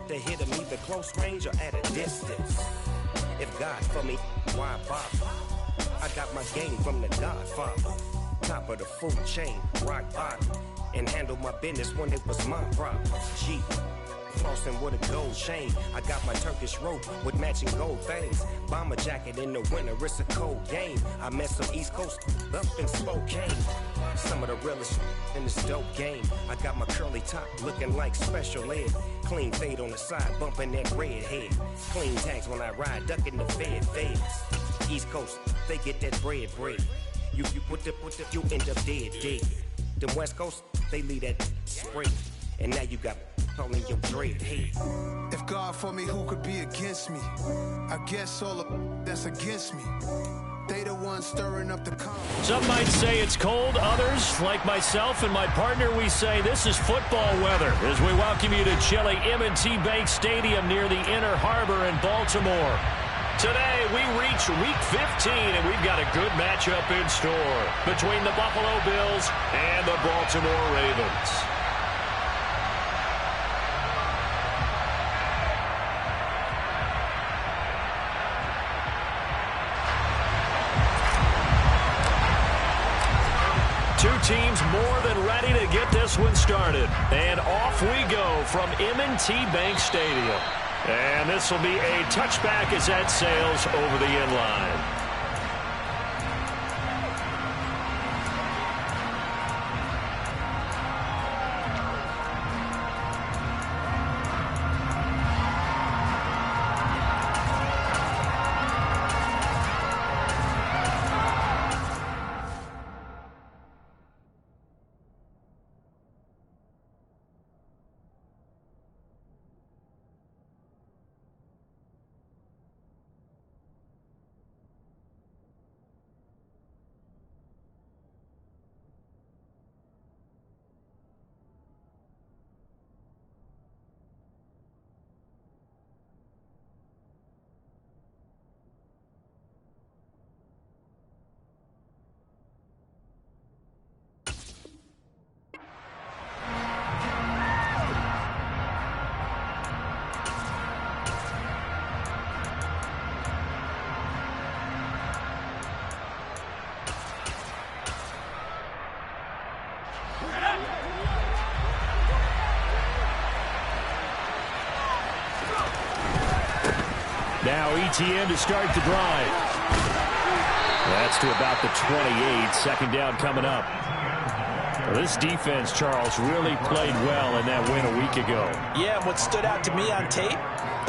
to hit him either close range or at a distance. If God for me, why bother? I got my game from the Godfather. Top of the food chain, rock bottom. And handle my business when it was my problem. G, flossing with a gold chain. I got my Turkish rope with matching gold things. Bomber jacket in the winter, it's a cold game. I met some East Coast up in Spokane. Some of the realest in this dope game. I got my curly top looking like special ed. Clean fade on the side, bumping that red head. Clean tags when I ride, ducking the feds. East Coast, they get that bread. You you end up dead. Them West Coast, they leave that spray. And now you got all in your dread head. If God for me, who could be against me? I guess all of that's against me. They the ones stirring up the conflict. Some might say it's cold. Others, like myself and my partner, we say this is football weather as we welcome you to chilly M&T Bank Stadium near the Inner Harbor in Baltimore. Today, we reach Week 15, and we've got a good matchup in store between the Buffalo Bills and the Baltimore Ravens. Two teams more than ready to get this one started. And off we go from M&T Bank Stadium. And this will be a touchback as that sails over the end line. Now ETN to start the drive. That's to about the 28. Second down coming up. Well, this defense, Charles, really played well in that win a week ago. Yeah, and what stood out to me on tape,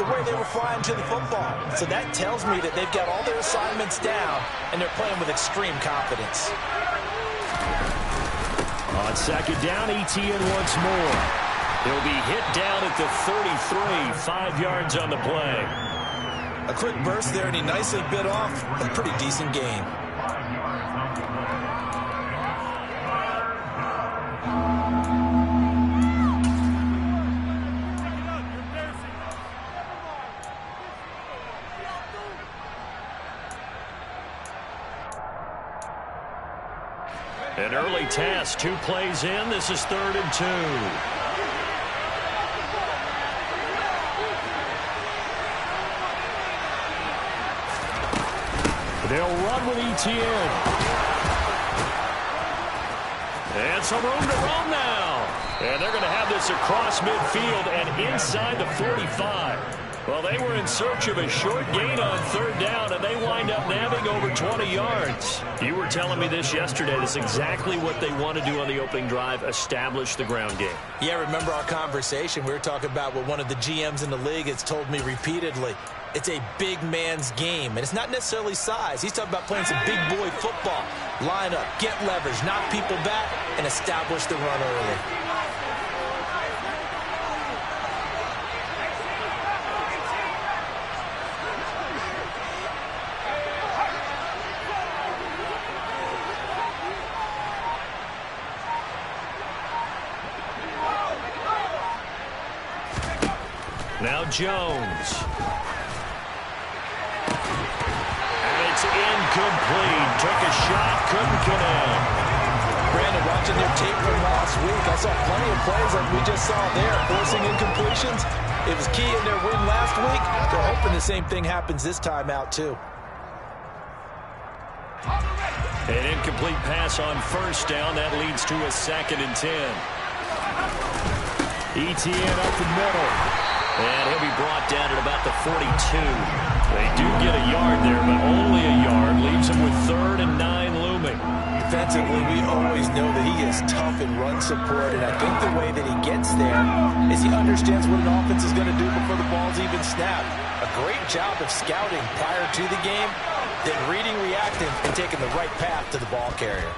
the way they were flying to the football. So that tells me that they've got all their assignments down, and they're playing with extreme confidence. On second down, ETN once more. He'll be hit down at the 33, 5 yards on the play. A quick burst there, and he nicely bit off a pretty decent gain. An early task, 2 plays in. This is 3rd and 2. They'll run with ETN. And some room to roam now. And they're going to have this across midfield and inside the 45. Well, they were in search of a short gain on 3rd down, and they wind up nabbing over 20 yards. You were telling me this yesterday. That's exactly what they want to do on the opening drive, establish the ground game. Yeah, remember our conversation. We were talking about what one of the GMs in the league has told me repeatedly. It's a big man's game, and it's not necessarily size. He's talking about playing some big boy football. Line up, get leverage, knock people back, and establish the run early. Now Jones. And it's incomplete. Took a shot, couldn't connect. Brandon, watching their tape from last week, I saw plenty of plays like we just saw there, forcing incompletions. It was key in their win last week. They're hoping the same thing happens this time out, too. An incomplete pass on first down. That leads to a 2nd and 10. Etienne up the middle. And he'll be brought down at about the 42. They do get a yard there, but only a yard. Leaves him with 3rd and 9 looming. Defensively, we always know that he is tough in run support, and I think the way that he gets there is he understands what an offense is going to do before the ball's even snapped. A great job of scouting prior to the game, then reading, reacting, and taking the right path to the ball carrier.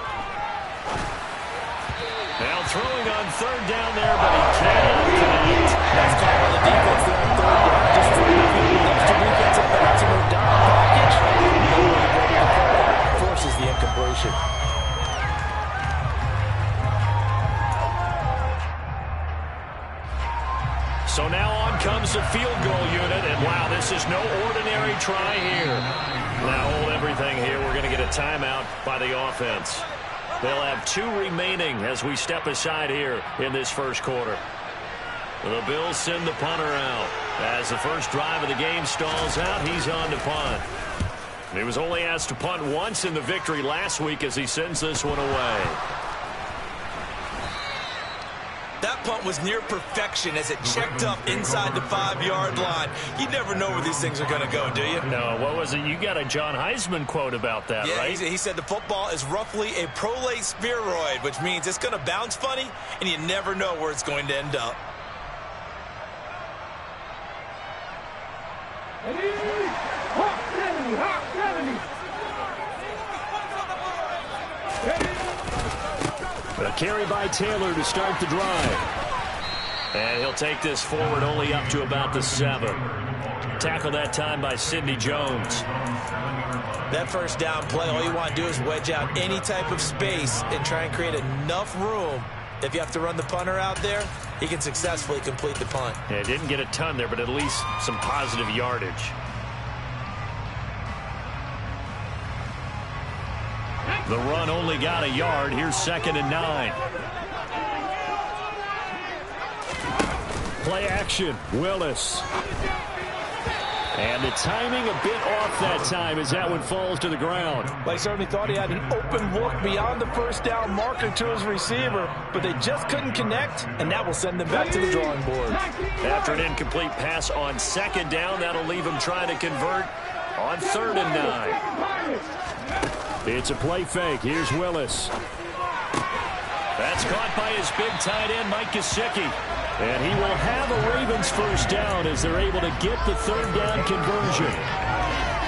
Now throwing on 3rd down there, but he can't connect. That's called by the defense there on 3rd down. Just throwing the field next to defensive backs in their down package. No way to break the ball. Forces the incompletion. So now on comes the field goal unit, and wow, this is no ordinary try here. Now hold everything here. We're going to get a timeout by the offense. They'll have 2 remaining as we step aside here in this first quarter. The Bills send the punter out. As the first drive of the game stalls out, he's on to punt. He was only asked to punt once in the victory last week as he sends this one away. That punt was near perfection as it checked up inside the 5-yard line. You never know where these things are going to go, do you? No, what was it? You got a John Heisman quote about that, yeah, right? He said the football is roughly a prolate spheroid, which means it's going to bounce funny, and you never know where it's going to end up. A carry by Taylor to start the drive. And he'll take this forward only up to about the 7. Tackle that time by Sidney Jones. That first down play, all you want to do is wedge out any type of space and try and create enough room. If you have to run the punter out there, he can successfully complete the punt. Yeah, didn't get a ton there, but at least some positive yardage. The run only got a yard. Here's 2nd and 9. Play action. Willis. And the timing a bit off that time as that one falls to the ground. They certainly thought he had an open look beyond the first down marker to his receiver, but they just couldn't connect, and that will send them back to the drawing board. After an incomplete pass on 2nd down, that'll leave him trying to convert on 3rd and 9. It's a play fake. Here's Willis. That's caught by his big tight end, Mike Gesicki. And he will have a Ravens first down as they're able to get the 3rd down conversion.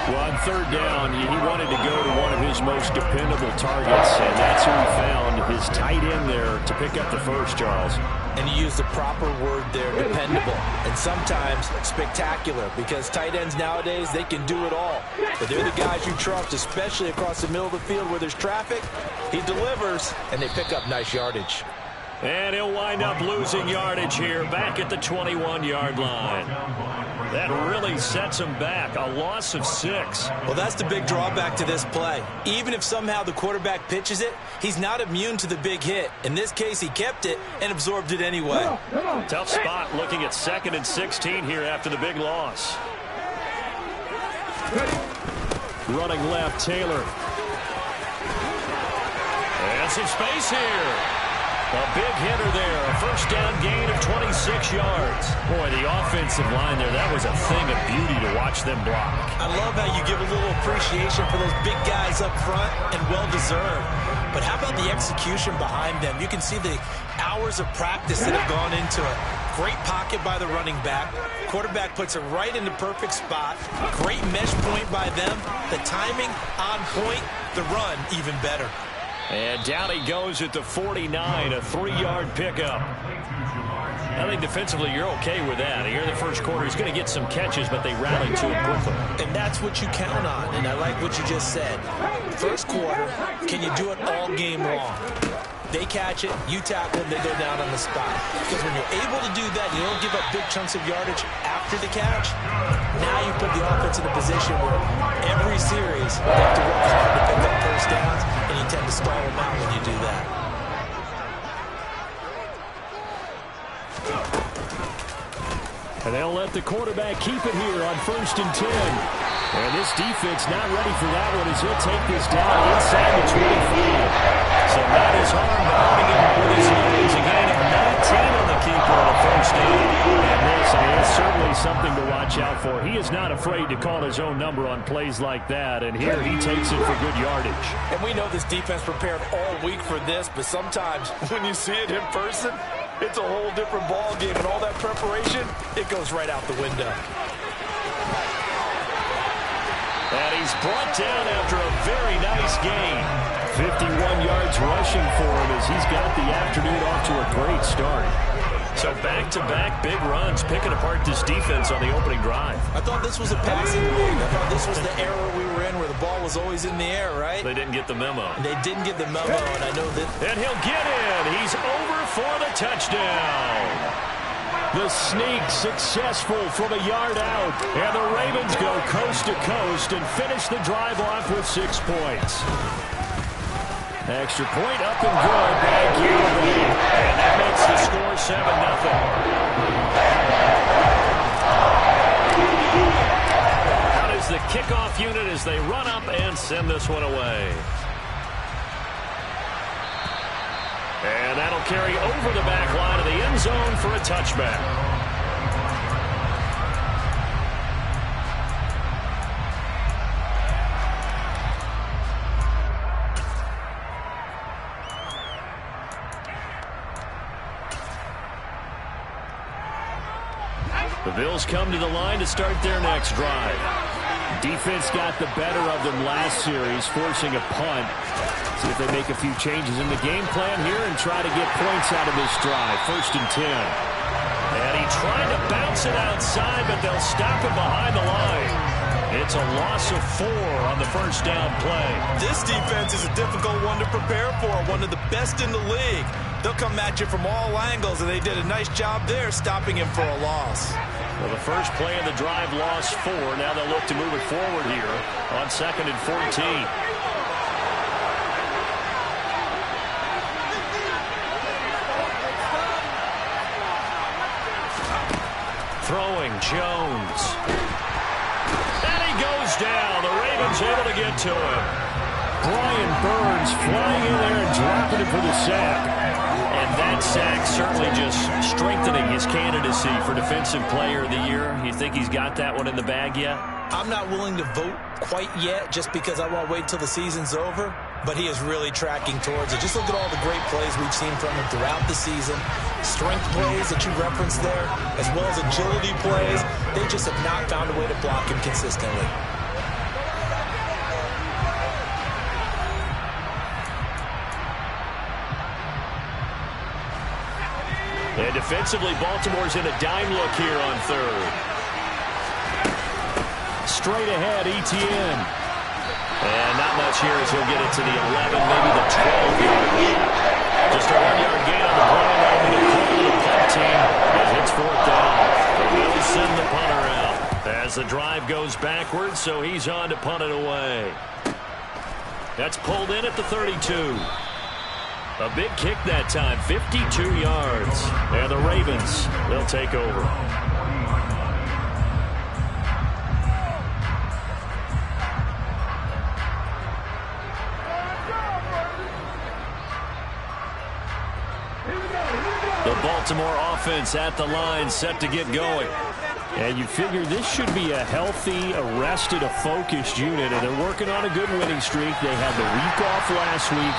Well, on 3rd down, he wanted to go to one of his most dependable targets, and that's who he found, his tight end there, to pick up the first, Charles. And you use the proper word there, dependable, and sometimes spectacular, because tight ends nowadays, they can do it all. But they're the guys you trust, especially across the middle of the field where there's traffic. He delivers, and they pick up nice yardage. And he'll wind up losing yardage here, back at the 21-yard line. That really sets him back, a loss of 6. Well, that's the big drawback to this play. Even if somehow the quarterback pitches it, he's not immune to the big hit. In this case, he kept it and absorbed it anyway. Tough spot looking at 2nd and 16 here after the big loss. Running left, Taylor. And some space here. A big hitter there. A first down gain of 26 yards. Boy, the offensive line there, that was a thing of beauty to watch them block. I love how you give a little appreciation for those big guys up front, and well-deserved. But how about the execution behind them? You can see the hours of practice that have gone into it. Great pocket by the running back. Quarterback puts it right in the perfect spot. Great mesh point by them. The timing on point. The run even better. And down he goes at the 49, a 3-yard pickup. I think defensively you're okay with that. Here in the first quarter, he's going to get some catches, but they rallied to him quickly. And that's what you count on, and I like what you just said. First quarter, can you do it all game long? They catch it, you tackle them, they go down on the spot. Because when you're able to do that, you don't give up big chunks of yardage after the catch. Now you put the offense in a position where every series they have to work hard to pick up first downs, and you tend to stall them out when you do that. And they'll let the quarterback keep it here on 1st and 10. And this defense not ready for that one as he'll take this down inside the 25. So that is Harm bounding him with his legs. A gain of 19 on the keeper on a 1st down. And this is certainly something to watch out for. He is not afraid to call his own number on plays like that. And here he takes it for good yardage. And we know this defense prepared all week for this, but sometimes when you see it in person, it's a whole different ball game, and all that preparation, it goes right out the window. And he's brought down after a very nice gain. 51 yards rushing for him as he's got the afternoon off to a great start. So back-to-back big runs, picking apart this defense on the opening drive. I thought this was a passing league. I thought this was the era we were in where the ball was always in the air, right? They didn't get the memo. They didn't get the memo, and I know that. And he'll get in. He's over for the touchdown. The sneak successful from a yard out. And the Ravens go coast to coast and finish the drive off with 6 points. Extra point up and good by Gilbert. And that makes the score 7-0. Out is the kickoff unit as they run up and send this one away. And that'll carry over the back line of the end zone for a touchback. The Bills come to the line to start their next drive. Defense got the better of them last series, forcing a punt. See if they make a few changes in the game plan here and try to get points out of this drive. 1st and 10. And he tried to bounce it outside, but they'll stop him behind the line. It's a loss of 4 on the 1st down play. This defense is a difficult one to prepare for, one of the best in the league. They'll come at you from all angles, and they did a nice job there stopping him for a loss. Well, the first play of the drive lost 4. Now they'll look to move it forward here on 2nd and 14. Throwing Jones. And he goes down. The Ravens able to get to him. Brian Burns flying in there and dropping it for the sack. And that sack certainly just strengthening his candidacy for Defensive Player of the Year. You think he's got that one in the bag yet? I'm not willing to vote quite yet just because I want to wait till the season's over. But he is really tracking towards it. Just look at all the great plays we've seen from him throughout the season. Strength plays that you referenced there, as well as agility plays. They just have not found a way to block him consistently. And defensively, Baltimore's in a dime look here on 3rd. Straight ahead, Etienne. And not much here as he'll get it to the 11, maybe the 12-yard line. Just a 1-yard gain on the play. Now to call the punt team as it's 4th down. They will send the punter out as the drive goes backwards, so he's on to punt it away. That's pulled in at the 32. A big kick that time, 52 yards. And the Ravens, they'll take over. The Baltimore offense at the line, set to get going. And you figure this should be a healthy, arrested, a focused unit. And they're working on a good winning streak. They had the week off last week.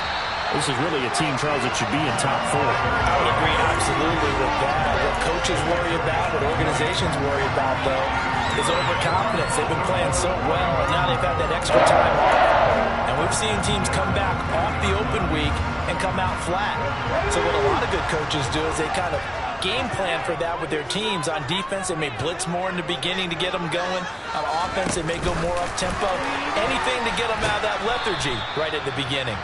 This is really a team, Charles, that should be in top 4. I would agree absolutely with that. What coaches worry about, what organizations worry about, though, is overconfidence. They've been playing so well, and now they've had that extra time off. And we've seen teams come back off the open week and come out flat. So what a lot of good coaches do is they kind of game plan for that with their teams. On defense, they may blitz more in the beginning to get them going. On offense, they may go more up-tempo. Anything to get them out of that lethargy right at the beginning.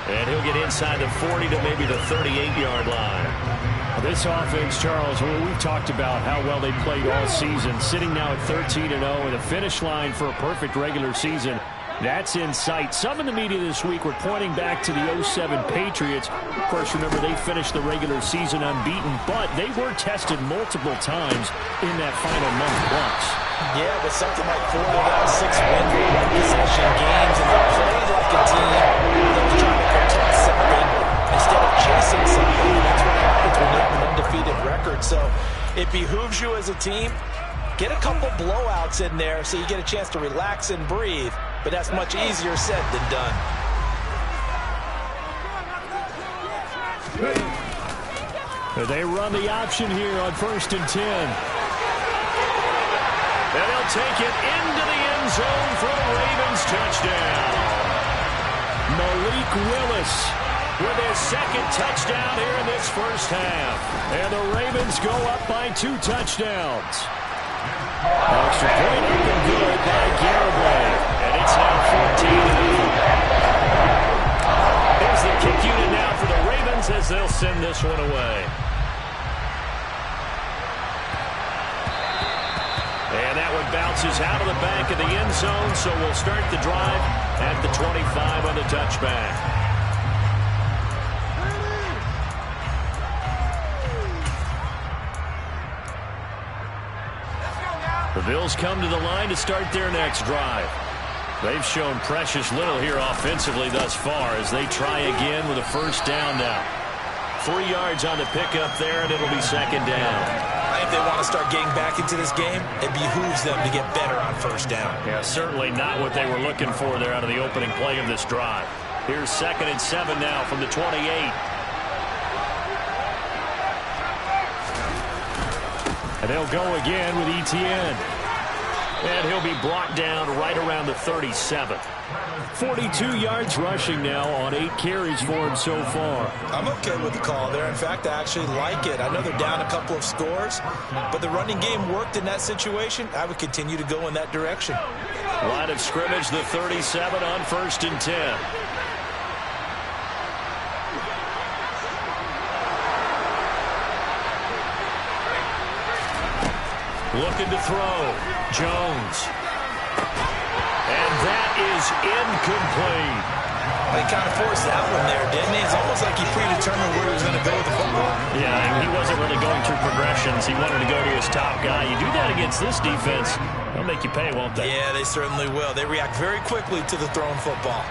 And he'll get inside the 40 to maybe the 38-yard line. This offense, Charles, we've talked about how well they played all season, sitting now at 13-0 and a finish line for a perfect regular season That's in sight. Some in the media this week were pointing back to the 07 Patriots. Of course, remember, they finished the regular season unbeaten, but they were tested multiple times in that final month plus. Yeah, but something like 4 of the last 6 wins were one-possession games, and they played like a team that was trying to protect something instead of chasing something. And that's what happens when you have an undefeated record. So it behooves you as a team. Get a couple blowouts in there so you get a chance to relax and breathe. But that's much easier said than done. They run the option here on 1st and 10. And they'll take it into the end zone for a Ravens touchdown. Malik Willis with his second touchdown here in this first half. And the Ravens go up by 2 touchdowns. Extra point up and good by Garibay. And it's now 14-0. Here's the kick unit now for the Ravens as they'll send this one away. And that one bounces out of the back of the end zone, so we'll start the drive at the 25 on the touchback. The Bills come to the line to start their next drive. They've shown precious little here offensively thus far as they try again with a first down now. 3 yards on the pickup there, and it'll be second down. If they want to start getting back into this game, it behooves them to get better on first down. Yeah, certainly not what they were looking for there out of the opening play of this drive. Here's 2nd and 7 now from the 28. And they'll go again with Etienne. And he'll be brought down right around the 37. 42 yards rushing now on 8 carries for him so far. I'm okay with the call there. In fact, I actually like it. I know they're down a couple of scores, but the running game worked in that situation. I would continue to go in that direction. Line of scrimmage, the 37 on 1st and 10. Looking to throw. Jones. And that is incomplete. He kind of forced that one there, didn't he? It's almost like he predetermined where he was going to go with the football. Yeah, he wasn't really going through progressions. He wanted to go to his top guy. You do that against this defense, they'll make you pay, won't they? Yeah, they certainly will. They react very quickly to the thrown football.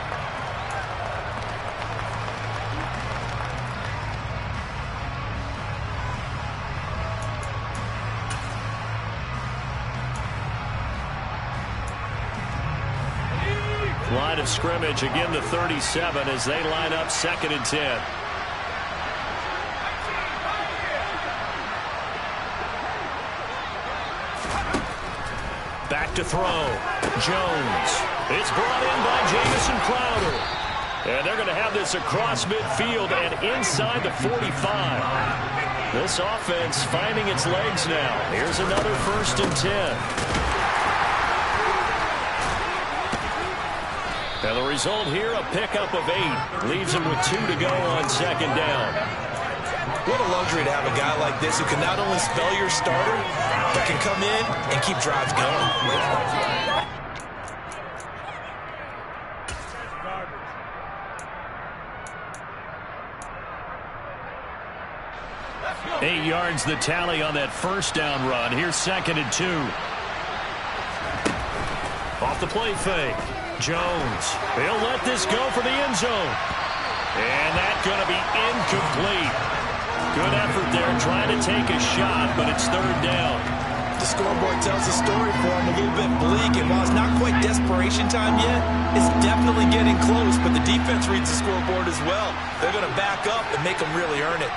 Line of scrimmage, again the 37 as they line up 2nd and 10. Back to throw. Jones. It's brought in by Jamison Crowder. And they're going to have this across midfield and inside the 45. This offense finding its legs now. Here's another 1st and 10. And the result here, a pickup of 8. Leaves him with 2 to go on 2nd down. What a luxury to have a guy like this who can not only spell your starter, but can come in and keep drives going. 8 yards the tally on that first down run. Here's 2nd and 2. Off the play fake. Jones. He'll let this go for the end zone. And that's going to be incomplete. Good effort there trying to take a shot, but it's 3rd down. The scoreboard tells the story for him, a little bit bleak, and while it's not quite desperation time yet, it's definitely getting close, but the defense reads the scoreboard as well. They're going to back up and make them really earn it.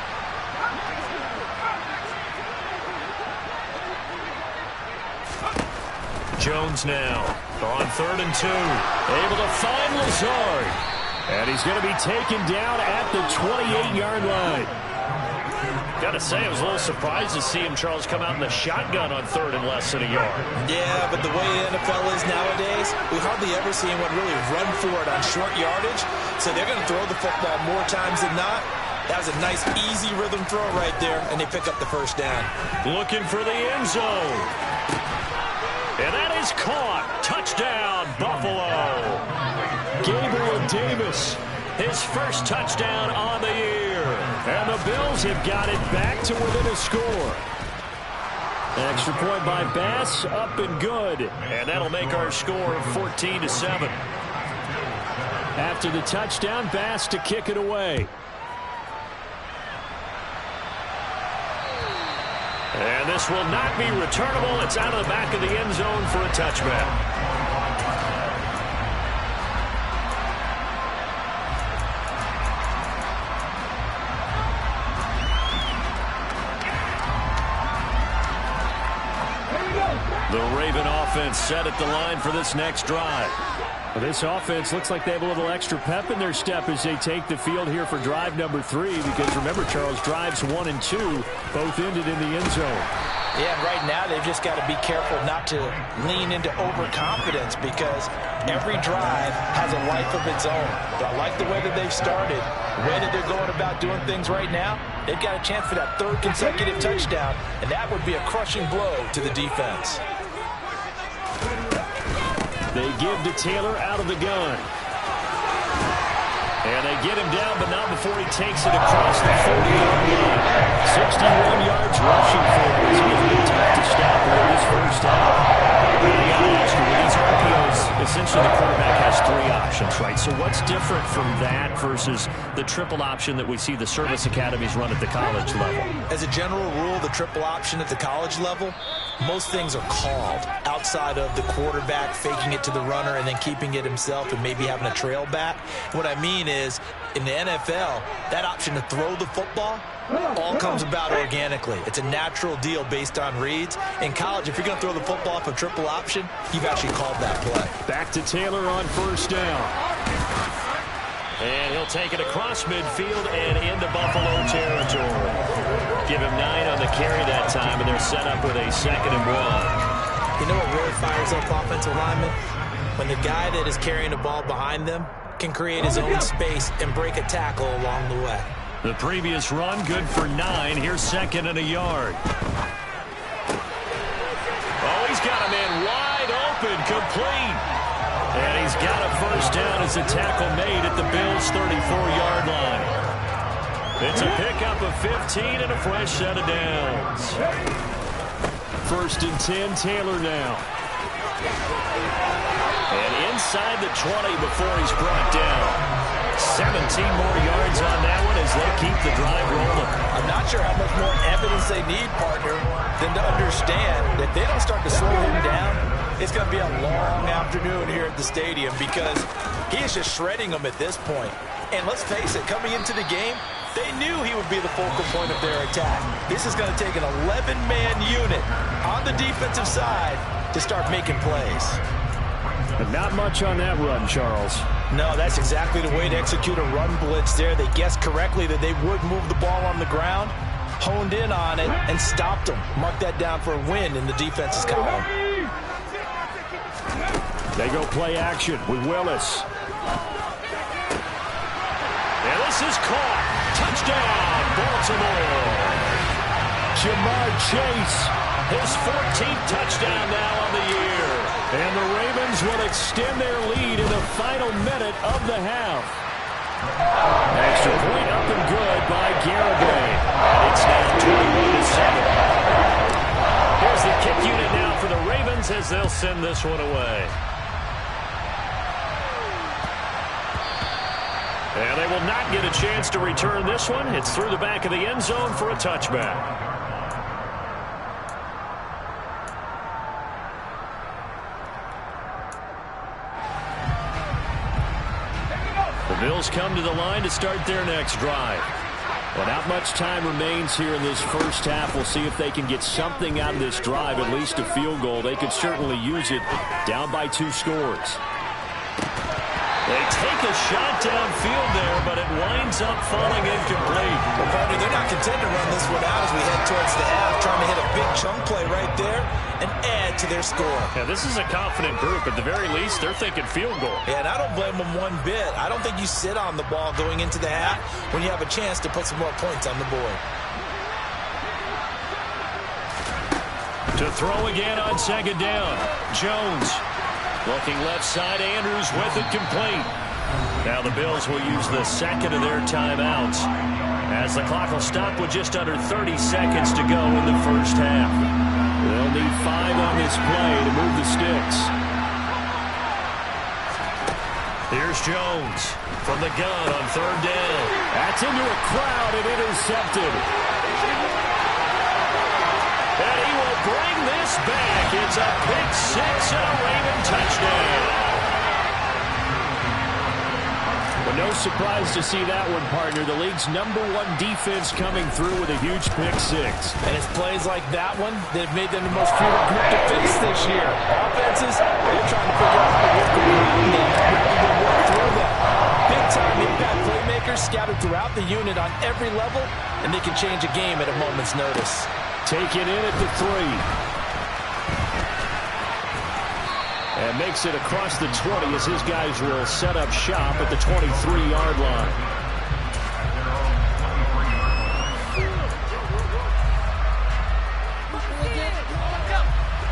Jones now on 3rd and 2. Able to find Lazard. And he's going to be taken down at the 28-yard line. Got to say, I was a little surprised to see him, Charles, come out in the shotgun on 3rd and less than a yard. Yeah, but the way the NFL is nowadays, we hardly ever see anyone really run for it on short yardage. So they're going to throw the football more times than not. That was a nice, easy rhythm throw right there, and they pick up the first down. Looking for the end zone. And that is caught. Touchdown, Buffalo. Davis, his first touchdown on the year. And the Bills have got it back to within a score. Extra point by Bass, up and good. And that'll make our score 14-7. After the touchdown, Bass to kick it away. And this will not be returnable. It's out of the back of the end zone for a touchback. The Raven offense set at the line for this next drive. Well, this offense looks like they have a little extra pep in their step as they take the field here for drive number 3. Because remember, Charles, drives 1 and 2 both ended in the end zone. Yeah, right now they've just got to be careful not to lean into overconfidence because every drive has a life of its own. But I like the way that they've started, the way that they're going about doing things right now. They've got a chance for that 3rd consecutive touchdown, and that would be a crushing blow to the defense. They give to Taylor out of the gun. And they get him down, but not before he takes it across the 40-yard line. 61 yards rushing for him. It's going to be tough to stop here this first half. With these RPOs, essentially the quarterback has 3 options, right? So what's different from that versus the triple option that we see the service academies run at the college level? As a general rule, the triple option at the college level, most things are called outside of the quarterback faking it to the runner and then keeping it himself and maybe having a trail back. What I mean is, in the NFL, that option to throw the football all comes about organically. It's a natural deal based on reads. In college, if you're going to throw the football off a triple option, you've actually called that play. Back to Taylor on first down. And he'll take it across midfield and into Buffalo territory. Give him 9 on the carry that time, and they're set up with a 2nd and 1. You know what really fires up offensive linemen? When the guy that is carrying the ball behind them can create his own space and break a tackle along the way. The previous run, good for 9. Here's 2nd and a yard. Oh, he's got a man wide open, complete. And he's got a first down as a tackle made at the Bills' 34-yard line. It's a pickup of 15 and a fresh set of downs. 1st and 10, Taylor now. And inside the 20 before he's brought down. 17 more yards on that one as they keep the drive rolling. I'm not sure how much more evidence they need, partner, than to understand that if they don't start to slow him down, it's going to be a long afternoon here at the stadium because he is just shredding them at this point. And let's face it, coming into the game, they knew he would be the focal point of their attack. This is going to take an 11-man unit on the defensive side to start making plays. But not much on that run, Charles. No, that's exactly the way to execute a run blitz there. They guessed correctly that they would move the ball on the ground, honed in on it, and stopped them. Mark that down for a win in the defense's column. They go play action with Willis. And this is caught. Touchdown, Baltimore. Jamar Chase, his 14th touchdown now on the year. And the Ravens will extend their lead in the final minute of the half. Extra point up and good by Garibay. And it's now 21-7. Here's the kick unit now for the Ravens as they'll send this one away. And they will not get a chance to return this one. It's through the back of the end zone for a touchback. The Bills come to the line to start their next drive. Well, not much time remains here in this first half. We'll see if they can get something out of this drive, at least a field goal. They could certainly use it down by 2 scores. They take a shot downfield there, but it winds up falling incomplete. Well, partner, they're not content to run this one out as we head towards the half, trying to hit a big chunk play right there and add to their score. Yeah, this is a confident group. At the very least, they're thinking field goal. Yeah, and I don't blame them one bit. I don't think you sit on the ball going into the half when you have a chance to put some more points on the board. To throw again on 2nd down. Jones looking left side. Andrews with it complete. Now the Bills will use the second of their timeouts as the clock will stop with just under 30 seconds to go in the first half. They'll need 5 on this play to move the sticks. Here's Jones from the gun on third down. That's into a crowd and intercepted. And he will bring this back. It's a pick 6 and a Raven touchdown. Well, no surprise to see that one, partner. The league's #1 defense coming through with a huge pick 6. And it's plays like that one that have made them the most futile group to face this year. Offenses, they're trying to figure out how to work around them rather than work through them. Big-time impact playmakers scattered throughout the unit on every level, and they can change a game at a moment's notice. Take it in at the 3. And makes it across the 20 as his guys will set up shop at the 23-yard line.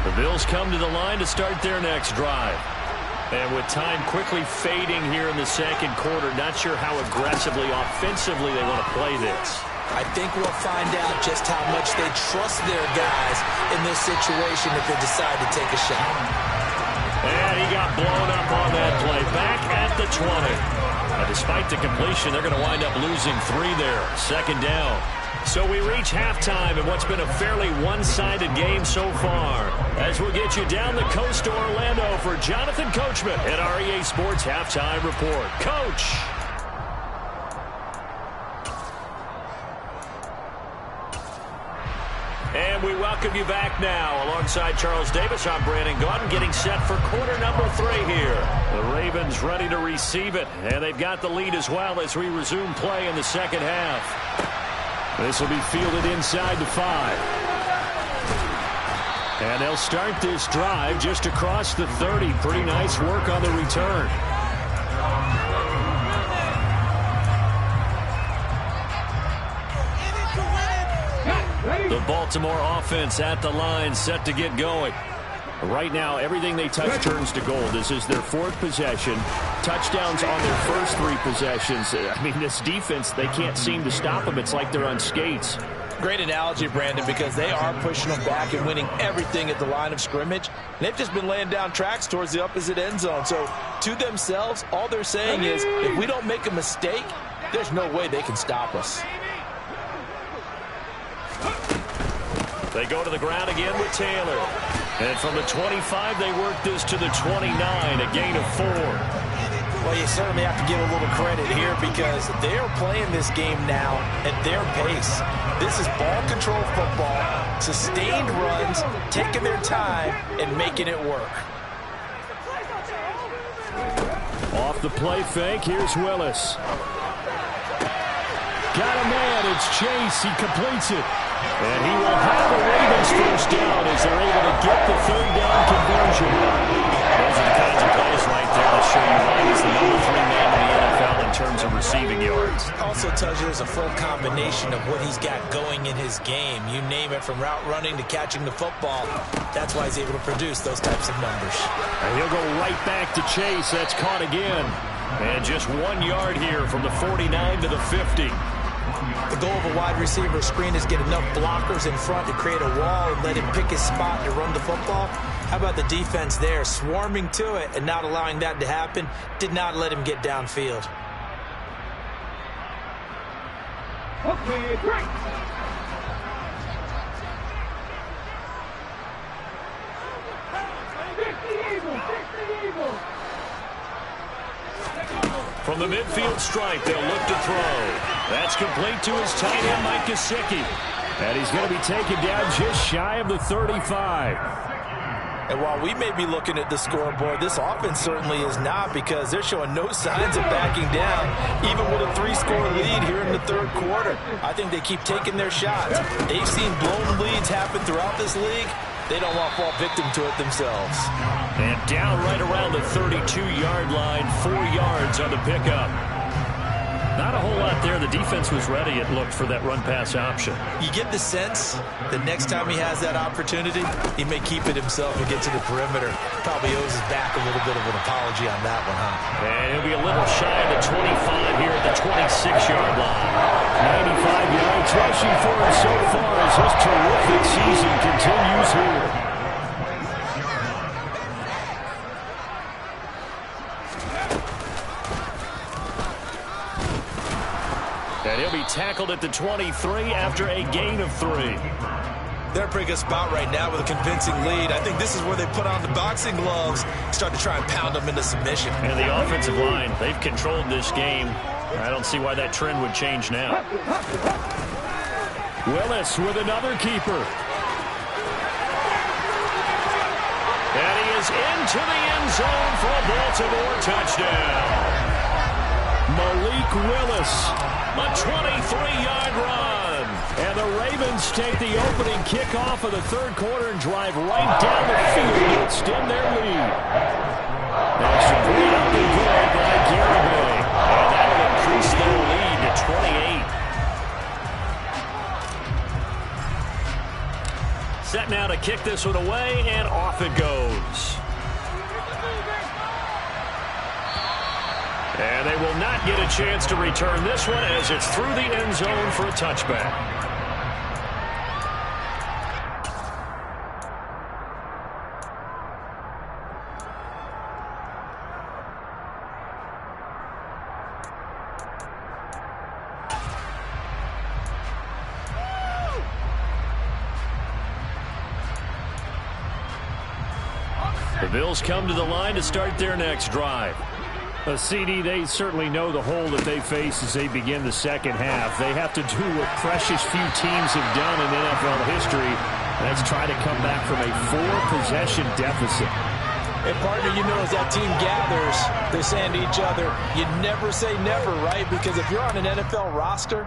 The Bills come to the line to start their next drive. And with time quickly fading here in the second quarter, not sure how aggressively, offensively they want to play this. I think we'll find out just how much they trust their guys in this situation if they decide to take a shot. And he got blown up on that play. Back at the 20. Now, despite the completion, they're going to wind up losing 3 there. Second down. So we reach halftime in what's been a fairly one-sided game so far. As we'll get you down the coast to Orlando for Jonathan Coachman at our EA Sports Halftime Report. Coach! And we welcome you back now. Alongside Charles Davis, I'm Brandon Gaudin, getting set for quarter number 3 here. The Ravens ready to receive it, and they've got the lead as well as we resume play in the second half. This will be fielded inside the 5. And they'll start this drive just across the 30. Pretty nice work on the return. The Baltimore offense at the line, set to get going. Right now, everything they touch turns to gold. This is their 4th possession. Touchdowns on their first 3 possessions. I mean, this defense, they can't seem to stop them. It's like they're on skates. Great analogy, Brandon, because they are pushing them back and winning everything at the line of scrimmage. They've just been laying down tracks towards the opposite end zone. So, to themselves, all they're saying is, if we don't make a mistake, there's no way they can stop us. They go to the ground again with Taylor. And from the 25, they work this to the 29, a gain of 4. Well, you certainly have to give a little credit here because they are playing this game now at their pace. This is ball control football, sustained runs, taking their time, and making it work. Off the play fake, here's Willis. Got a man, it's Chase, he completes it. And he will have the Ravens first down as they're able to get the 3rd down conversion. Those are the kinds of plays right there that show you why he's the #3 man in the NFL in terms of receiving yards. Also tells you there's a full combination of what he's got going in his game. You name it, from route running to catching the football. That's why he's able to produce those types of numbers. And he'll go right back to Chase. That's caught again. And just 1 yard here from the 49 to the 50. The goal of a wide receiver screen is get enough blockers in front to create a wall and let him pick his spot to run the football. How about the defense there, swarming to it and not allowing that to happen? Did not let him get downfield. Okay, great. From the midfield stripe, they'll look to throw. That's complete to his tight end, Mike Gesicki. And he's going to be taken down just shy of the 35. And while we may be looking at the scoreboard, this offense certainly is not, because they're showing no signs of backing down, even with a 3-score lead here in the 3rd quarter. I think they keep taking their shots. They've seen blown leads happen throughout this league. They don't want to fall victim to it themselves. And down right around the 32-yard line, 4 yards on the pickup. Not Not a whole lot there. The defense was ready, it looked, for that run-pass option. You get the sense that next time he has that opportunity, he may keep it himself and get to the perimeter. Probably owes his back a little bit of an apology on that one, huh? And he'll be a little shy of the 25 here at the 26-yard line. 95 yards rushing for him so far as his terrific season continues here. And he'll be tackled at the 23 after a gain of 3. They're in a pretty good spot right now with a convincing lead. I think this is where they put on the boxing gloves, start to try and pound them into submission. And the offensive line, they've controlled this game. I don't see why that trend would change now. Willis with another keeper. And he is into the end zone for a Baltimore touchdown. Malik Willis, a 23-yard run. And the Ravens take the opening kickoff of the third quarter and drive right down the field to extend their lead. Extra point up and good by Garibay. And that'll increase their lead to 28. Set now to kick this one away, and off it goes. And they will not get a chance to return this one as it's through the end zone for a touchback. The Bills come to the line to start their next drive. A CD, they certainly know the hole that they face as they begin the second half. They have to do what precious few teams have done in NFL history, and that's try to come back from a 4-possession deficit. And, partner, you know, as that team gathers, they're saying to each other, you never say never, right? Because if you're on an NFL roster,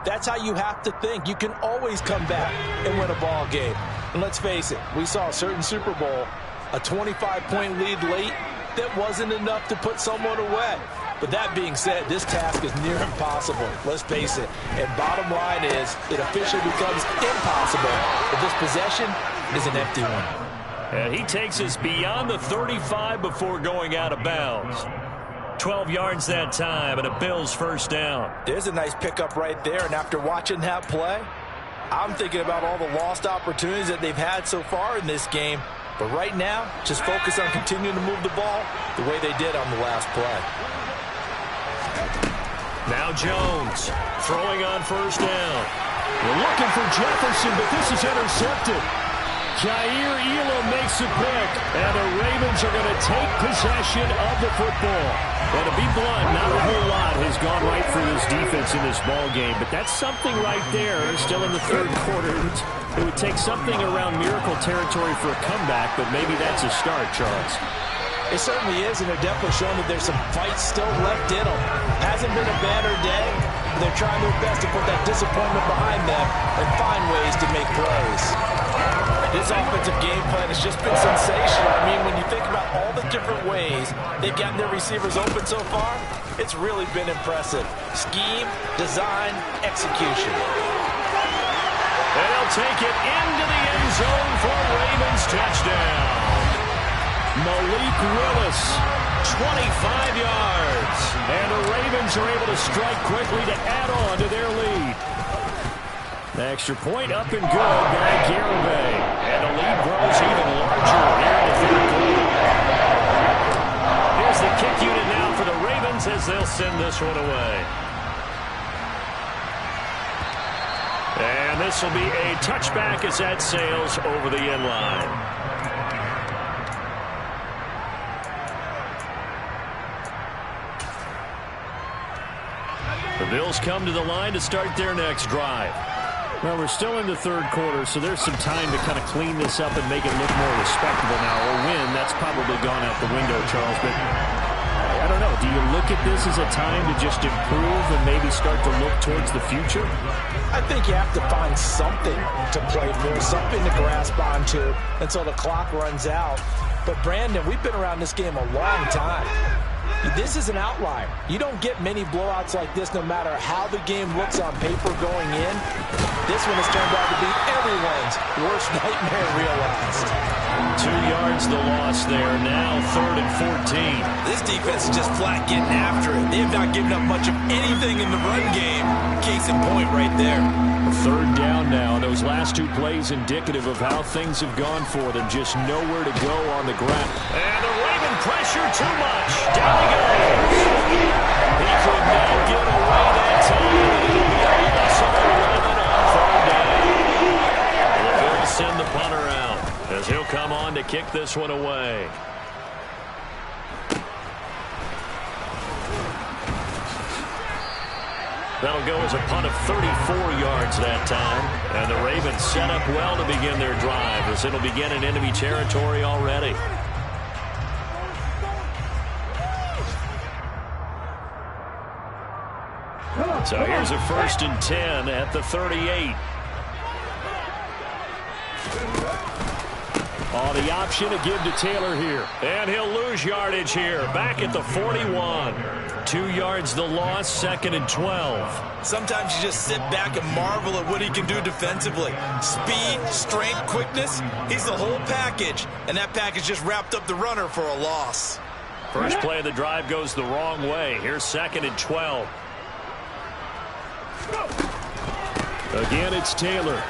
that's how you have to think. You can always come back and win a ball game. And let's face it, we saw a certain Super Bowl, a 25-point lead late, that wasn't enough to put someone away. But that being said, this task is near impossible. Let's face it. And bottom line is, it officially becomes impossible if this possession is an empty one. And he takes us beyond the 35 before going out of bounds. 12 yards that time, and a Bills first down. There's a nice pickup right there, and after watching that play, I'm thinking about all the lost opportunities that they've had so far in this game. But right now, just focus on continuing to move the ball the way they did on the last play. Now Jones throwing on first down. We're looking for Jefferson, but this is intercepted. Jair Elam makes the pick, and the Ravens are going to take possession of the football. And to be blunt, not a whole lot has gone right for this defense in this ball game, but that's something right there. Still in the third quarter. It would take something around miracle territory for a comeback, but maybe that's a start, Charles. It certainly is, and they're definitely showing that there's some fight still left in them. Hasn't been a banner day. They're trying their best to put that disappointment behind them and find ways to make plays. This offensive game plan has just been sensational. I mean, when you think about all the different ways they've gotten their receivers open so far, it's really been impressive. Scheme, design, execution. And they'll take it into the end zone for a Ravens touchdown. Malik Willis, 25 yards. And the Ravens are able to strike quickly to add on to their lead. The extra point up and good by Garibay. And the lead grows even larger here in the third quarter. Here's the kick unit now for the Ravens as they'll send this one away. And this will be a touchback as that sails over the end line. The Bills come to the line to start their next drive. Well, we're still in the third quarter, so there's some time to kind of clean this up and make it look more respectable now. A win, that's probably gone out the window, Charles, but I don't know. Do you look at this as a time to just improve and maybe start to look towards the future? I think you have to find something to play for, something to grasp onto until the clock runs out. But, Brandon, we've been around this game a long time. This is an outlier. You don't get many blowouts like this no matter how the game looks on paper going in. This one has turned out to be everyone's worst nightmare realized. 2 yards the loss there. Now 3rd and 14. This defense is just flat getting after it. They have not given up much of anything in the run game. Case in point right there. 3rd down now. Those last 2 plays indicative of how things have gone for them. Just nowhere to go on the ground. And the Raven pressure too much. Down he goes. He could not get away that time. It'll be a loss of 11 on 3rd down. The Bills send the punter out as he'll come on to kick this one away. That'll go as a punt of 34 yards that time. And the Ravens set up well to begin their drive as it'll begin in enemy territory already. So here's a 1st and 10 at the 38. Oh, the option to give to Taylor here. And he'll lose yardage here. Back at the 41. 2 yards the loss, 2nd and 12. Sometimes you just sit back and marvel at what he can do defensively. Speed, strength, quickness. He's the whole package. And that package just wrapped up the runner for a loss. First play of the drive goes the wrong way. Here's 2nd and 12. Again, it's Taylor.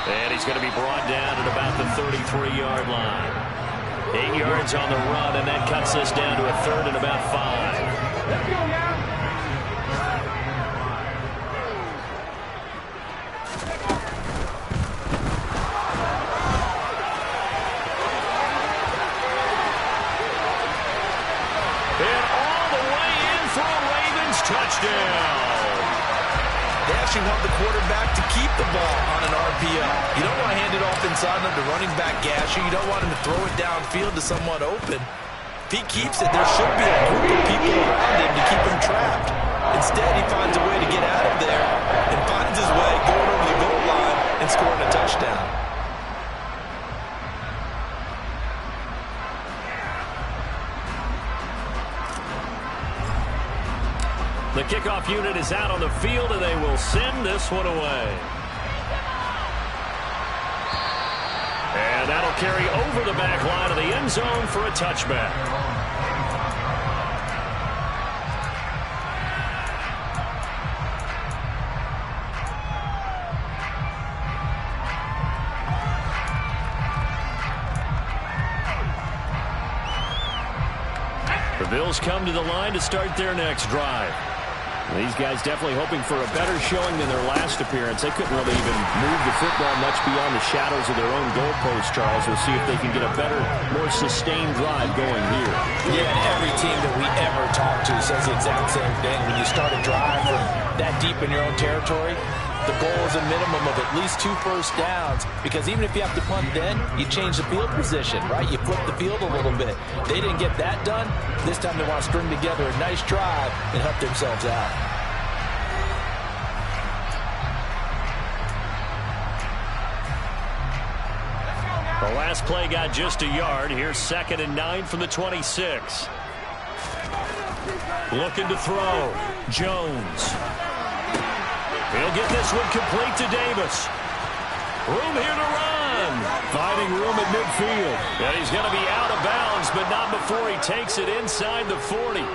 And he's going to be brought down at about the 33-yard line. 8 yards on the run, and that cuts us down to a 3rd and about 5. Let's go now. And all the way in for a Ravens touchdown. They actually want the quarterback to keep the ball on an RPO. You don't want to hand it off inside under running back Gasher. You don't want him to throw it downfield to someone open. If he keeps it, there should be a group of people around him to keep him trapped. Instead, he finds a way to get out of there and finds his way going over the goal line and scoring a touchdown. The kickoff unit is out on the field, and they will send this one away. And that'll carry over the back line of the end zone for a touchback. The Bills come to the line to start their next drive. These guys definitely hoping for a better showing than their last appearance. They couldn't really even move the football much beyond the shadows of their own goalpost, Charles. We'll see if they can get a better, more sustained drive going here. Yeah, and every team that we ever talk to says the exact same thing. When you start a drive from that deep in your own territory, the goal is a minimum of at least 2 first downs, because even if you have to punt then, you change the field position, right? You flip the field a little bit. They didn't get that done. This time they want to string together a nice drive and help themselves out. The last play got just a yard. Here's 2nd and 9 from the 26. Looking to throw. Jones. He'll get this one complete to Davis. Room here to run. Finding room at midfield. And he's going to be out of bounds, but not before he takes it inside the 40.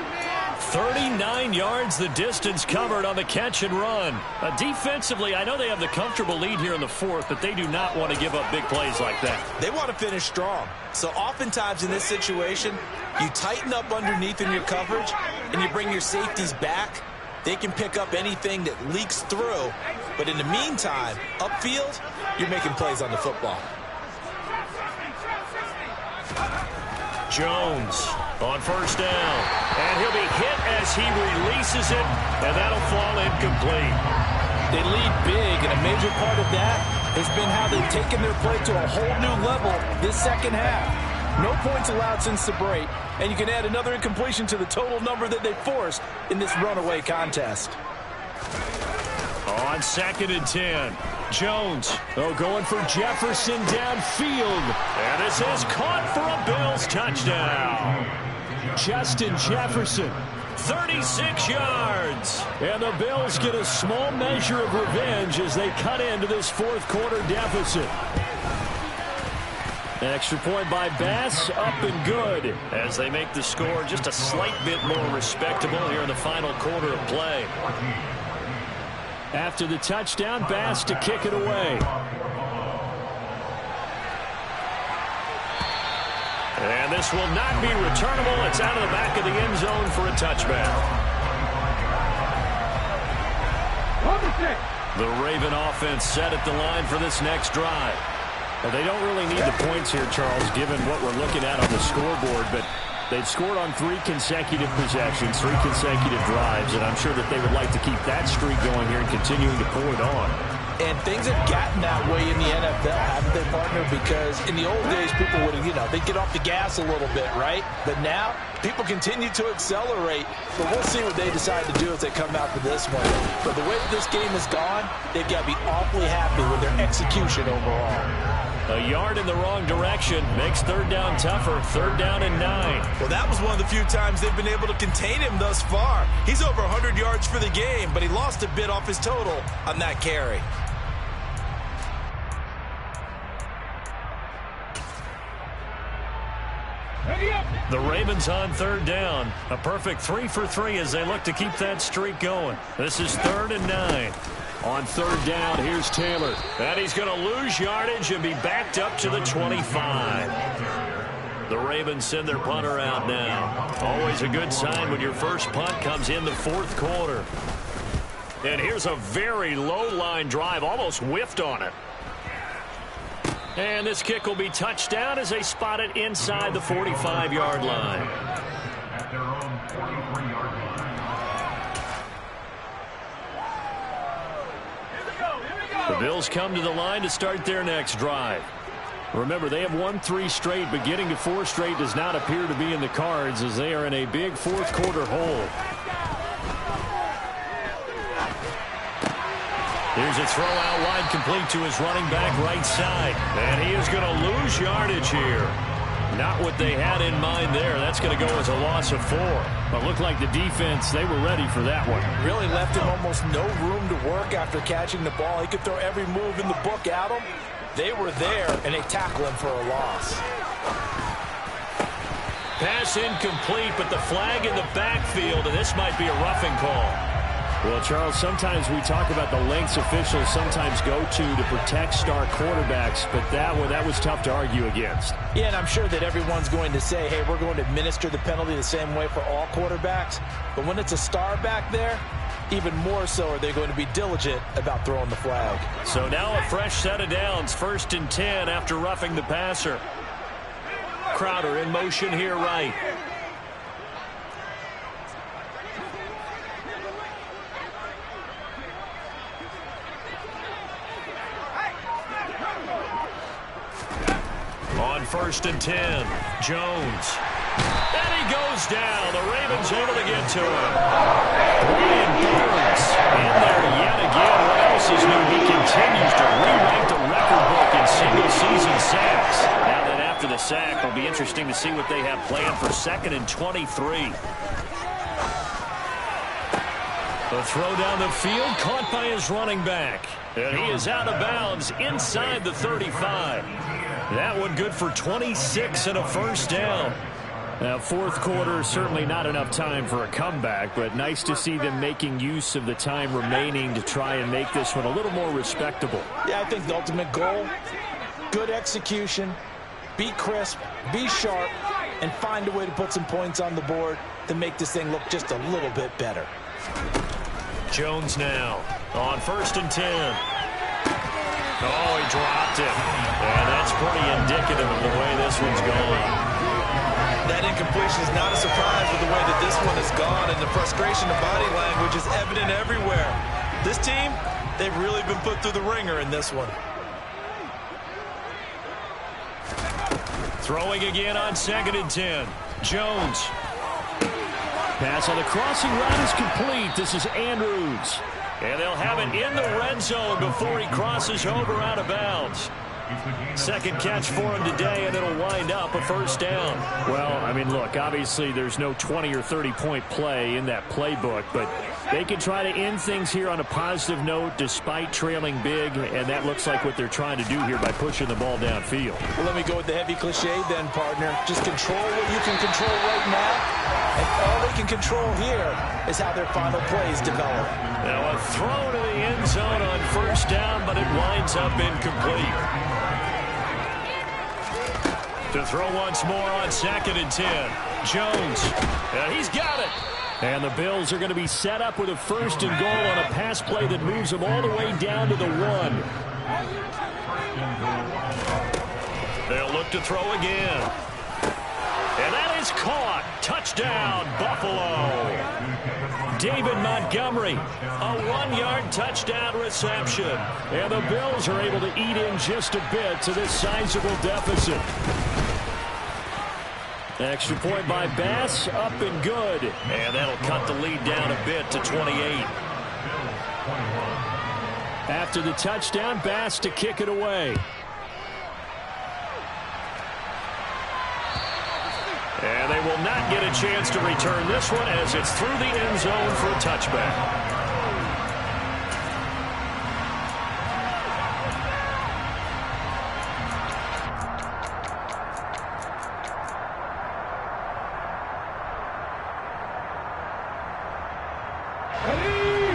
39 yards the distance covered on the catch and run. Defensively, I know they have the comfortable lead here in the 4th, but they do not want to give up big plays like that. They want to finish strong. So oftentimes in this situation, you tighten up underneath in your coverage, and you bring your safeties back. They can pick up anything that leaks through. But in the meantime, upfield, you're making plays on the football. Jones on 1st down. And he'll be hit as he releases it, and that'll fall incomplete. They lead big, and a major part of that has been how they've taken their play to a whole new level this second half. No points allowed since the break, and you can add another incompletion to the total number that they forced in this runaway contest. On 2nd and 10, Jones, going for Jefferson downfield. And this is caught for a Bills touchdown. Justin Jefferson. 36 yards. And the Bills get a small measure of revenge as they cut into this fourth quarter deficit. An extra point by Bass, up and good, as they make the score just a slight bit more respectable here in the final quarter of play. After the touchdown, Bass to kick it away. And this will not be returnable. It's out of the back of the end zone for a touchback. The Raven offense set at the line for this next drive. Well, they don't really need the points here, Charles, given what we're looking at on the scoreboard, but they've scored on 3 consecutive possessions, 3 consecutive drives, and I'm sure that they would like to keep that streak going here and continuing to pour it on. And things have gotten that way in the NFL, haven't they, partner? Because in the old days, people would have, they'd get off the gas a little bit, right? But now, people continue to accelerate. But we'll see what they decide to do as they come out for this one. But the way this game has gone, they've got to be awfully happy with their execution overall. A yard in the wrong direction makes third down tougher. Third down and 9. Well, that was one of the few times they've been able to contain him thus far. He's over 100 yards for the game, but he lost a bit off his total on that carry. The Ravens on third down. A perfect 3 for 3 as they look to keep that streak going. This is 3rd and 9. On third down, here's Taylor. And he's going to lose yardage and be backed up to the 25. The Ravens send their punter out now. Always a good sign when your first punt comes in the fourth quarter. And here's a very low-line drive, almost whiffed on it. And this kick will be touchdown as they spot it inside the 45-yard line. At their own 43-yard line. The Bills come to the line to start their next drive. Remember, they have won 3 straight, but getting to 4 straight does not appear to be in the cards as they are in a big fourth quarter hole. Here's a throw out wide, complete to his running back right side. And he is going to lose yardage here. Not what they had in mind there. That's going to go as a loss of 4. But looked like the defense, they were ready for that one. Really left him almost no room to work after catching the ball. He could throw every move in the book at him. They were there, and they tackle him for a loss. Pass incomplete, but the flag in the backfield, and this might be a roughing call. Well, Charles, sometimes we talk about the lengths officials sometimes go to protect star quarterbacks, but that was tough to argue against. Yeah, and I'm sure that everyone's going to say, hey, we're going to administer the penalty the same way for all quarterbacks. But when it's a star back there, even more so are they going to be diligent about throwing the flag. So now a fresh set of downs, 1st and 10 after roughing the passer. Crowder in motion here right. On 1st and 10, Jones. And he goes down. The Ravens able to get to him. Brian Burns in there yet again. What else is new? He continues to rewrite the record book in single-season sacks. Now that after the sack, it'll be interesting to see what they have planned for 2nd and 23. The throw down the field, caught by his running back. And he is out of bounds inside the 35. That one good for 26 and a first down. Now, fourth quarter, certainly not enough time for a comeback, but nice to see them making use of the time remaining to try and make this one a little more respectable. Yeah, I think the ultimate goal, good execution, be crisp, be sharp, and find a way to put some points on the board to make this thing look just a little bit better. Jones now on 1st and 10. Oh, he dropped it. And that's pretty indicative of the way this one's going. That incompletion is not a surprise with the way that this one has gone, and the frustration of body language is evident everywhere. This team, they've really been put through the ringer in this one. Throwing again on 2nd and 10. Jones. Pass on the crossing route is complete. This is Andrews. And they'll have it in the red zone before he crosses over out of bounds. Second catch for him today, and it'll wind up a first down. Well, I mean, look, obviously there's no 20 or 30-point play in that playbook, but they can try to end things here on a positive note despite trailing big, and that looks like what they're trying to do here by pushing the ball downfield. Well, let me go with the heavy cliche then, partner. Just control what you can control right now, and all they can control here is how their final plays develop. Now a throw to the end zone on first down, but it winds up incomplete. To throw once more on 2nd and 10. Jones. He's got it. And the Bills are going to be set up with a 1st and goal on a pass play that moves them all the way down to the 1. They'll look to throw again. And that is caught. Touchdown, Buffalo. David Montgomery, a 1-yard touchdown reception. And the Bills are able to eat in just a bit to this sizable deficit. Extra point by Bass, up and good. And that'll cut the lead down a bit to 28. After the touchdown, Bass to kick it away. And they will not get a chance to return this one as it's through the end zone for a touchback.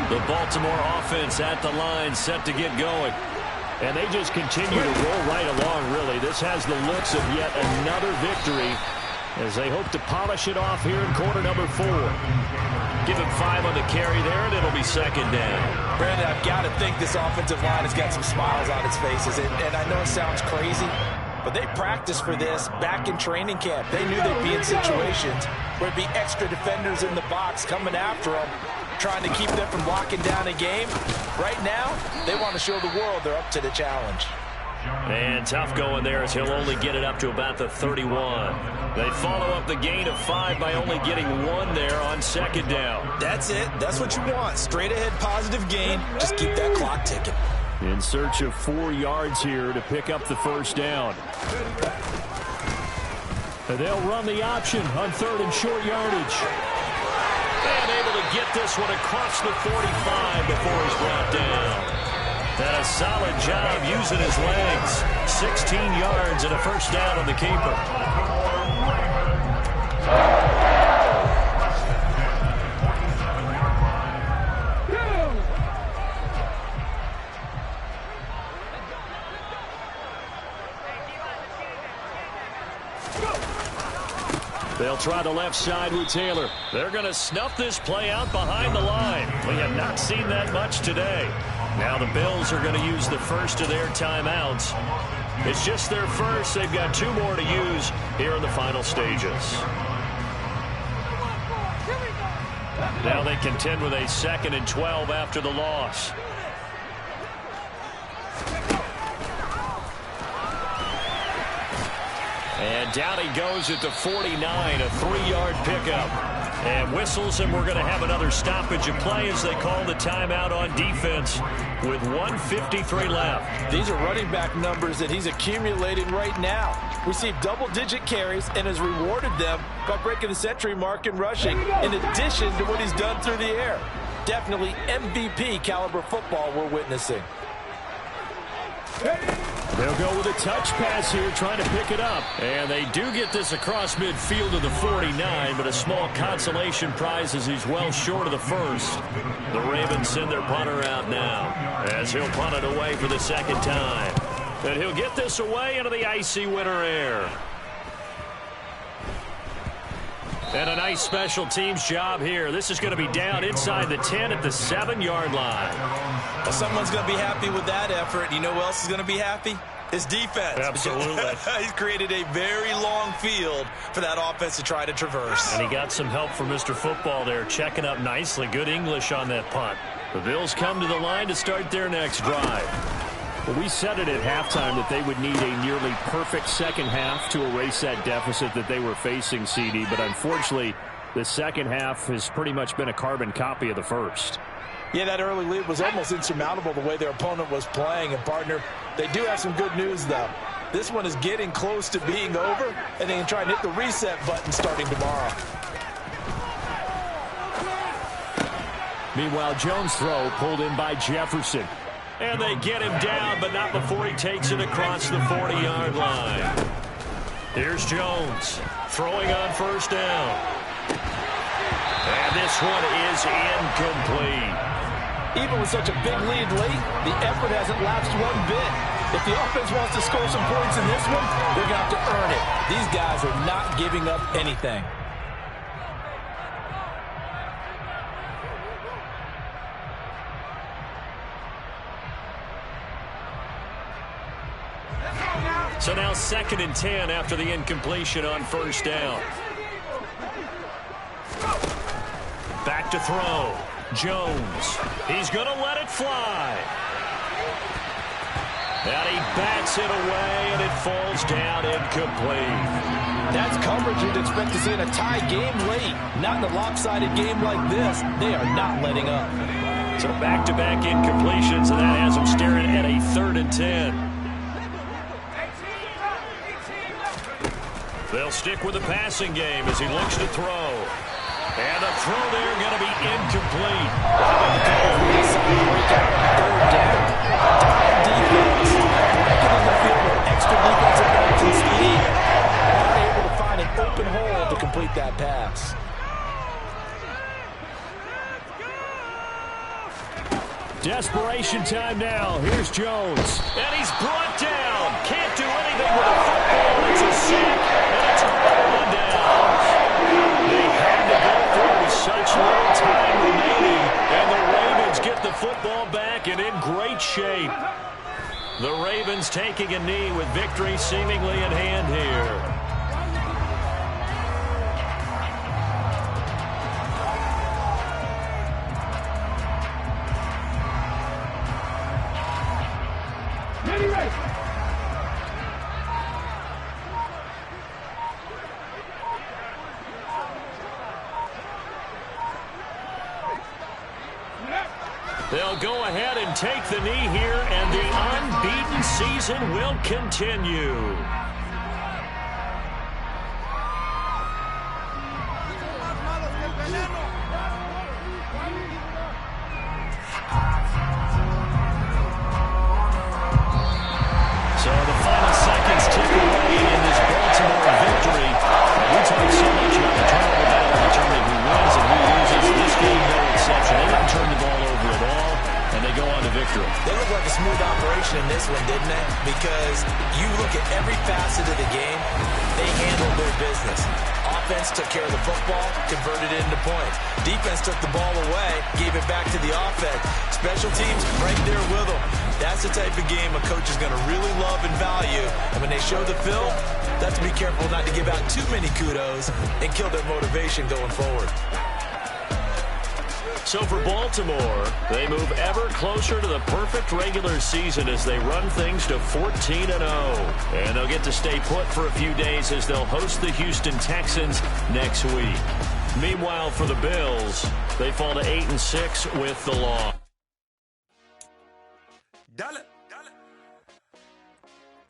The Baltimore offense at the line, set to get going. And they just continue to roll right along, really. This has the looks of yet another victory as they hope to polish it off here in quarter number 4. Give him 5 on the carry there, and it'll be 2nd down. Brandon, I've got to think this offensive line has got some smiles on its faces. And I know it sounds crazy, but they practiced for this back in training camp. They knew they'd be in situations where it'd be extra defenders in the box coming after them, trying to keep them from locking down a game. Right now, they want to show the world they're up to the challenge. And tough going there as he'll only get it up to about the 31. They follow up the gain of 5 by only getting 1 there on 2nd down. That's it. That's what you want. Straight ahead positive gain. Just keep that clock ticking. In search of 4 yards here to pick up the first down. And they'll run the option on 3rd and short yardage. And able to get this one across the 45 before he's brought down. And a solid job using his legs. 16 yards and a first down on the keeper. They'll try the left side with Taylor. They're going to snuff this play out behind the line. We have not seen that much today. Now the Bills are going to use the first of their timeouts. It's just their first. They've got 2 more to use here in the final stages. Now they contend with a 2nd and 12 after the loss. And down he goes at the 49, a 3-yard pickup. And whistles, and we're going to have another stoppage of play as they call the timeout on defense with 1:53 left. These are running back numbers that he's accumulating right now. Received double-digit carries and has rewarded them by breaking the century mark in rushing, in addition to what he's done through the air. Definitely MVP caliber football we're witnessing. They'll go with a touch pass here, trying to pick it up. And they do get this across midfield to the 49, but a small consolation prize as he's well short of the first. The Ravens send their punter out now as he'll punt it away for the 2nd time. And he'll get this away into the icy winter air. And a nice special teams job here. This is going to be down inside the 10 at the 7-yard line. Well, someone's going to be happy with that effort. You know who else is going to be happy? His defense. Absolutely. He's created a very long field for that offense to try to traverse. And he got some help from Mr. Football there, checking up nicely. Good English on that punt. The Bills come to the line to start their next drive. Well, we said it at halftime that they would need a nearly perfect second half to erase that deficit that they were facing, CD. But unfortunately, the second half has pretty much been a carbon copy of the first. Yeah, that early lead was almost insurmountable the way their opponent was playing. And, partner, they do have some good news, though. This one is getting close to being over, and they can try and hit the reset button starting tomorrow. Meanwhile, Jones' throw pulled in by Jefferson. And they get him down, but not before he takes it across the 40-yard line. Here's Jones throwing on first down. And this one is incomplete. Even with such a big lead late, the effort hasn't lapsed one bit. If the offense wants to score some points in this one, they're going to have to earn it. These guys are not giving up anything. So now 2nd and 10 after the incompletion on first down. Back to throw. Jones. He's going to let it fly. And he bats it away, and it falls down incomplete. That's coverage you'd expect to see in a tie game late. Not in a lopsided game like this. They are not letting up. So back-to-back incompletions, and that has them staring at a 3rd and 10. They'll stick with the passing game as he looks to throw. And the throw there going to be incomplete. Third down. Time defense. Breaking in the field with extra defensive backs and speed. Not able to find an open hole to complete that pass. Desperation time now. Here's Jones. And he's brought down. Can't do anything with a football. It's a sack, and it's a run down. They had to go through with such little time remaining, and the Ravens get the football back and in great shape. The Ravens taking a knee with victory seemingly in hand here. They'll go ahead and take the knee here, and the unbeaten season will continue. So the final seconds tick away in this Baltimore victory. We talk so much about the turnover battle determining who wins and who loses. This game, no exception. They didn't turn the ball over at all, and they go on to victory. They look like a smooth operation in this one, didn't they? Because you look at every facet of the game, they handled their business. Offense took care of the football, converted it into points. Defense took the ball away, gave it back to the offense. Special teams right there with them. That's the type of game a coach is going to really love and value. And when they show the film, they have to be careful not to give out too many kudos and kill their motivation going forward. So for Baltimore, they move ever closer to the perfect regular season as they run things to 14-0. And they'll get to stay put for a few days as they'll host the Houston Texans next week. Meanwhile, for the Bills, they fall to 8-6 with the loss. Dollar.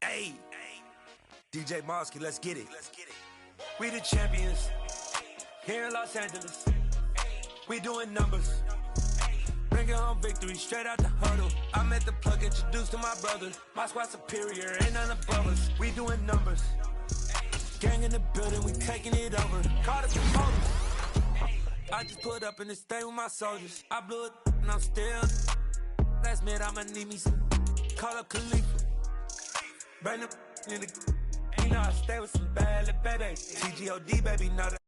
Hey, DJ Mosky, let's get it. We the champions here in Los Angeles. We doing numbers. Bringing home victory straight out the huddle. I'm at the plug, introduced to my brothers. My squad superior, ain't none above us. We doing numbers. Gang in the building, we taking it over. Call the promoters. I just put up in this thing with my soldiers. I blew it and I'm still. Last minute, I'ma need me some. Call up Khalifa. Bring them in the. You know I stay with some bad little baby. TGOD, baby, know that.